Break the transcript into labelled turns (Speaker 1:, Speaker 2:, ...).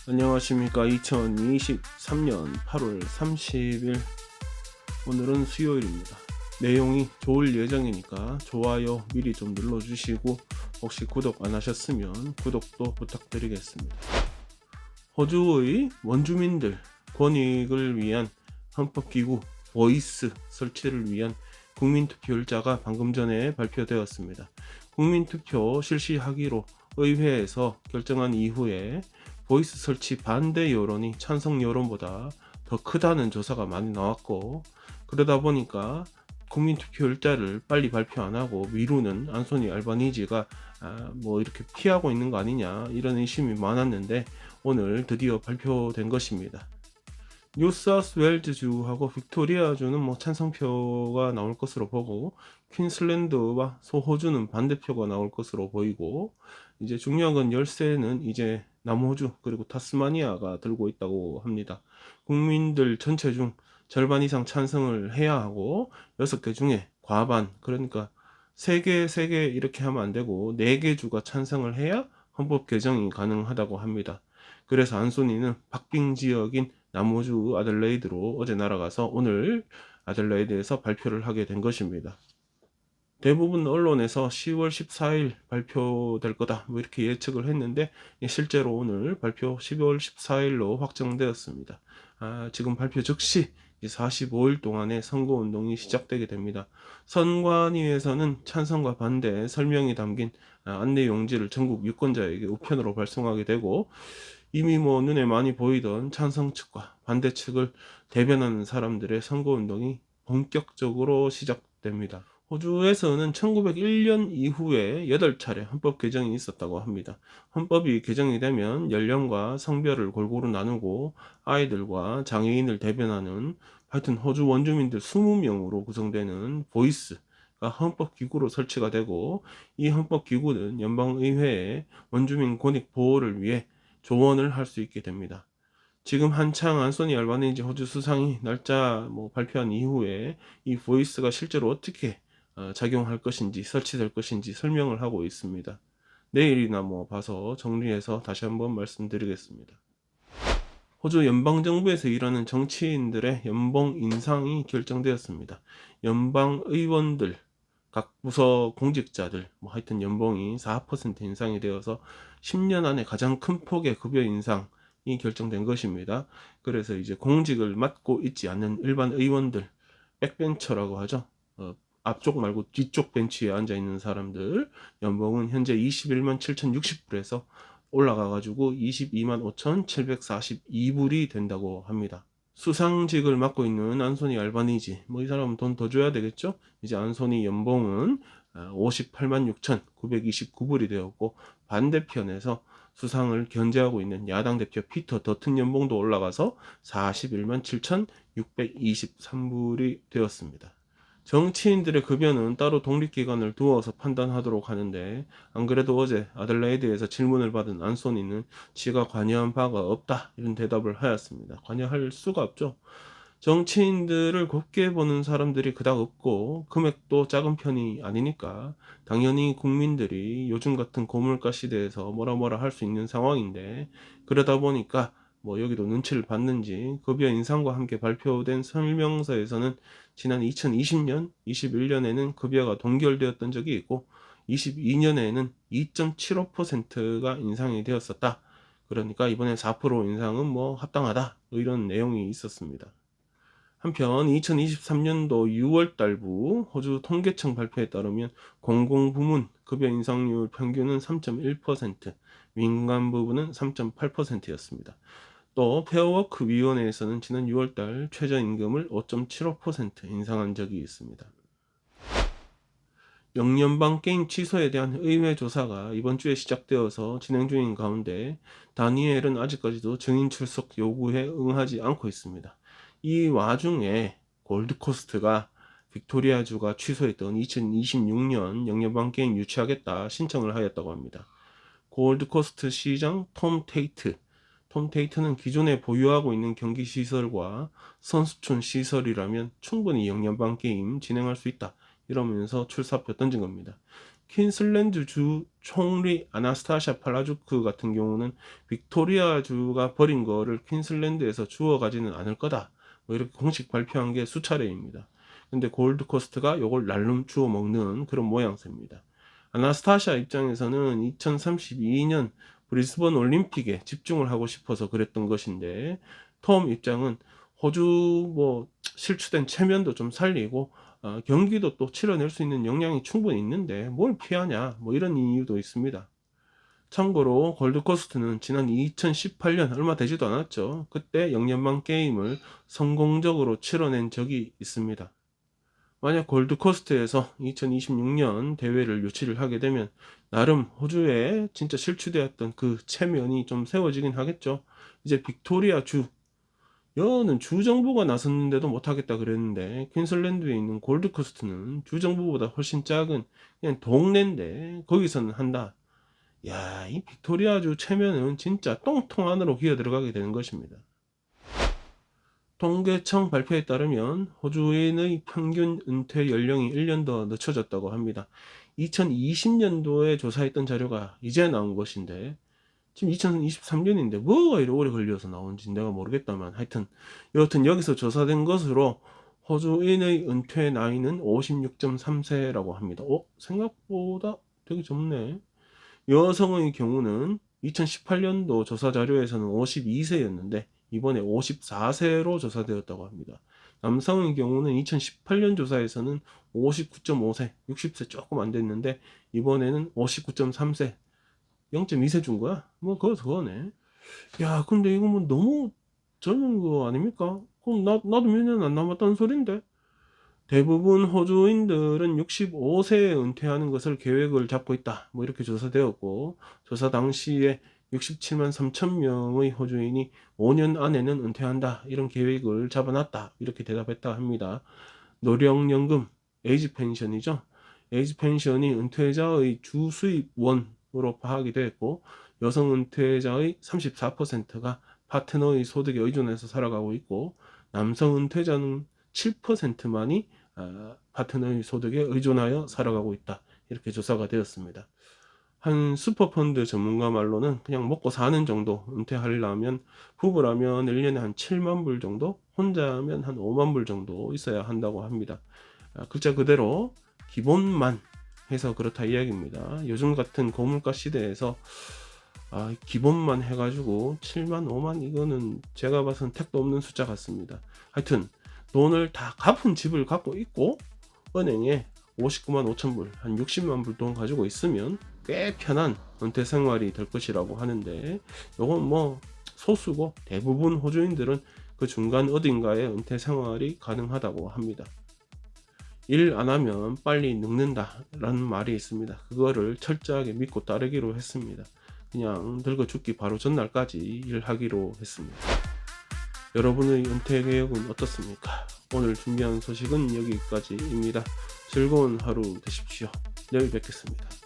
Speaker 1: 안녕하십니까. 2023년 8월 30일 오늘은 수요일입니다. 내용이 좋을 예정이니까 좋아요 미리 좀 눌러주시고 혹시 구독 안 하셨으면 구독도 부탁드리겠습니다. 호주의 원주민들 권익을 위한 헌법기구 보이스 설치를 위한 국민투표일자가 방금 전에 발표되었습니다. 국민투표 실시하기로 의회에서 결정한 이후에 보이스 설치 반대 여론이 찬성 여론보다 더 크다는 조사가 많이 나왔고, 그러다 보니까 국민투표일자를 빨리 발표 안 하고 미루는 안소니 알바니지가 이렇게 피하고 있는 거 아니냐 이런 의심이 많았는데 오늘 드디어 발표된 것입니다. 뉴사우스웨일즈주하고 빅토리아주는 찬성표가 나올 것으로 보고, 퀸슬랜드와 소호주는 반대표가 나올 것으로 보이고, 이제 중요한 건 열쇠는 이제 남호주 그리고 타스마니아가 들고 있다고 합니다. 국민들 전체 중 절반 이상 찬성을 해야 하고 6개 중에 과반, 그러니까 3개 이렇게 하면 안 되고 4개 주가 찬성을 해야 헌법 개정이 가능하다고 합니다. 그래서 안소니는 박빙 지역인 남호주 아들레이드로 어제 날아가서 오늘 아들레이드에서 발표를 하게 된 것입니다. 대부분 언론에서 10월 14일 발표될 거다 이렇게 예측을 했는데 실제로 오늘 발표 10월 14일로 확정되었습니다. 지금 발표 즉시 45일 동안의 선거운동이 시작되게 됩니다. 선관위에서는 찬성과 반대 설명이 담긴 안내 용지를 전국 유권자에게 우편으로 발송하게 되고, 이미 눈에 많이 보이던 찬성 측과 반대 측을 대변하는 사람들의 선거운동이 본격적으로 시작됩니다. 호주에서는 1901년 이후에 8차례 헌법 개정이 있었다고 합니다. 헌법이 개정이 되면 연령과 성별을 골고루 나누고 아이들과 장애인을 대변하는, 하여튼 호주 원주민들 20명으로 구성되는 보이스가 헌법기구로 설치가 되고, 이 헌법기구는 연방의회에 원주민 권익 보호를 위해 조언을 할 수 있게 됩니다. 지금 한창 안소니 알바니지 호주 수상이 날짜 발표한 이후에 이 보이스가 실제로 어떻게 작용할 것인지 설치될 것인지 설명을 하고 있습니다. 내일이나 봐서 정리해서 다시 한번 말씀드리겠습니다. 호주 연방정부에서 일하는 정치인들의 연봉 인상이 결정되었습니다. 연방의원들, 각 부서 공직자들, 하여튼 연봉이 4% 인상이 되어서 10년 안에 가장 큰 폭의 급여 인상이 결정된 것입니다. 그래서 이제 공직을 맡고 있지 않는 일반 의원들, 백벤처라고 하죠. 앞쪽 말고 뒤쪽 벤치에 앉아 있는 사람들 연봉은 현재 21만 7,060불에서 올라가가지고 22만 5,742불이 된다고 합니다. 수상직을 맡고 있는 안소니 알바니지, 이 사람은 돈 더 줘야 되겠죠? 이제 안소니 연봉은 58만 6,929불이 되었고, 반대편에서 수상을 견제하고 있는 야당 대표 피터 더튼 연봉도 올라가서 41만 7,623불이 되었습니다. 정치인들의 급여는 따로 독립기관을 두어서 판단하도록 하는데, 안 그래도 어제 아들레이드에서 질문을 받은 안소니는 지가 관여한 바가 없다 이런 대답을 하였습니다. 관여할 수가 없죠. 정치인들을 곱게 보는 사람들이 그닥 없고 금액도 작은 편이 아니니까 당연히 국민들이 요즘 같은 고물가 시대에서 뭐라 할 수 있는 상황인데, 그러다 보니까 여기도 눈치를 봤는지 급여 인상과 함께 발표된 설명서에서는 지난 2020년, 21년에는 급여가 동결되었던 적이 있고 22년에는 2.75%가 인상이 되었었다. 그러니까 이번에 4% 인상은 합당하다, 이런 내용이 있었습니다. 한편 2023년도 6월 달부 호주 통계청 발표에 따르면 공공부문 급여 인상률 평균은 3.1%, 민간 부분은 3.8%였습니다. 또 페어워크 위원회에서는 지난 6월달 최저임금을 5.75% 인상한 적이 있습니다. 영연방 게임 취소에 대한 의회 조사가 이번 주에 시작되어서 진행 중인 가운데 다니엘은 아직까지도 증인 출석 요구에 응하지 않고 있습니다. 이 와중에 골드코스트가 빅토리아주가 취소했던 2026년 영연방 게임 유치하겠다 신청을 하였다고 합니다. 골드코스트 시장 톰 테이트는 기존에 보유하고 있는 경기시설과 선수촌 시설이라면 충분히 영연방 게임 진행할 수 있다 이러면서 출사표 던진 겁니다. 퀸슬랜드 주 총리 아나스타샤 팔라주크 같은 경우는 빅토리아 주가 버린 거를 퀸슬랜드에서 주워가지는 않을 거다, 뭐 이렇게 공식 발표한 게 수차례입니다. 근데 골드코스트가 요걸 날름 주워 먹는 그런 모양새입니다. 아나스타샤 입장에서는 2032년 브리스번 올림픽에 집중을 하고 싶어서 그랬던 것인데, 톰 입장은 호주 뭐 실추된 체면도 좀 살리고 경기도 또 치러낼 수 있는 역량이 충분히 있는데 뭘 피하냐, 뭐 이런 이유도 있습니다. 참고로 골드코스트는 지난 2018년 얼마 되지도 않았죠. 그때 영연방 게임을 성공적으로 치러낸 적이 있습니다. 만약 골드코스트에서 2026년 대회를 유치를 하게 되면 나름 호주에 진짜 실추되었던 그 체면이 좀 세워지긴 하겠죠. 이제 빅토리아 주, 여는 주정부가 나섰는데도 못하겠다 그랬는데, 퀸슬랜드에 있는 골드코스트는 주정부보다 훨씬 작은 그냥 동네인데 거기서는 한다. 야, 이 빅토리아주 체면은 진짜 똥통 안으로 기어 들어가게 되는 것입니다. 통계청 발표에 따르면 호주인의 평균 은퇴 연령이 1년 더 늦춰졌다고 합니다. 2020년도에 조사했던 자료가 이제 나온 것인데 지금 2023년인데 뭐가 이렇게 오래 걸려서 나온지 내가 모르겠다만, 하여튼 여튼 여기서 조사된 것으로 호주인의 은퇴 나이는 56.3세라고 합니다. 생각보다 되게 젊네. 여성의 경우는 2018년도 조사 자료에서는 52세였는데 이번에 54세로 조사되었다고 합니다. 남성의 경우는 2018년 조사에서는 59.5세, 60세 조금 안 됐는데 이번에는 59.3세, 0.2세 준 거야? 뭐 그거네. 야, 근데 이거 뭐 너무 젊은 거 아닙니까? 그럼 나도 몇 년 안 남았다는 소린데. 대부분 호주인들은 65세에 은퇴하는 것을 계획을 잡고 있다, 뭐 이렇게 조사되었고, 조사 당시에 67만 3천 명의 호주인이 5년 안에는 은퇴한다, 이런 계획을 잡아놨다, 이렇게 대답했다 합니다. 노령연금, 에이지 펜션이죠. 에이지 펜션이 은퇴자의 주 수입원으로 파악이 되었고, 여성 은퇴자의 34%가 파트너의 소득에 의존해서 살아가고 있고, 남성 은퇴자는 7%만이 파트너의 소득에 의존하여 살아가고 있다, 이렇게 조사가 되었습니다. 한 슈퍼펀드 전문가 말로는 그냥 먹고 사는 정도 은퇴하려면 부부라면 1년에 한 7만 불 정도, 혼자면 한 5만 불 정도 있어야 한다고 합니다. 글자 그대로 기본만 해서 그렇다 이야기입니다. 요즘 같은 고물가 시대에서 기본만 해가지고 7만 5만, 이거는 제가 봐선 택도 없는 숫자 같습니다. 하여튼 돈을 다 갚은 집을 갖고 있고 은행에 59만 5천 불, 한 60만 불 돈 가지고 있으면 꽤 편한 은퇴 생활이 될 것이라고 하는데, 이건 뭐 소수고 대부분 호주인들은 그 중간 어딘가에 은퇴 생활이 가능하다고 합니다. 일 안 하면 빨리 늙는다 라는 말이 있습니다. 그거를 철저하게 믿고 따르기로 했습니다. 그냥 늙어 죽기 바로 전날까지 일하기로 했습니다. 여러분의 은퇴 계획은 어떻습니까? 오늘 준비한 소식은 여기까지입니다. 즐거운 하루 되십시오. 내일 뵙겠습니다.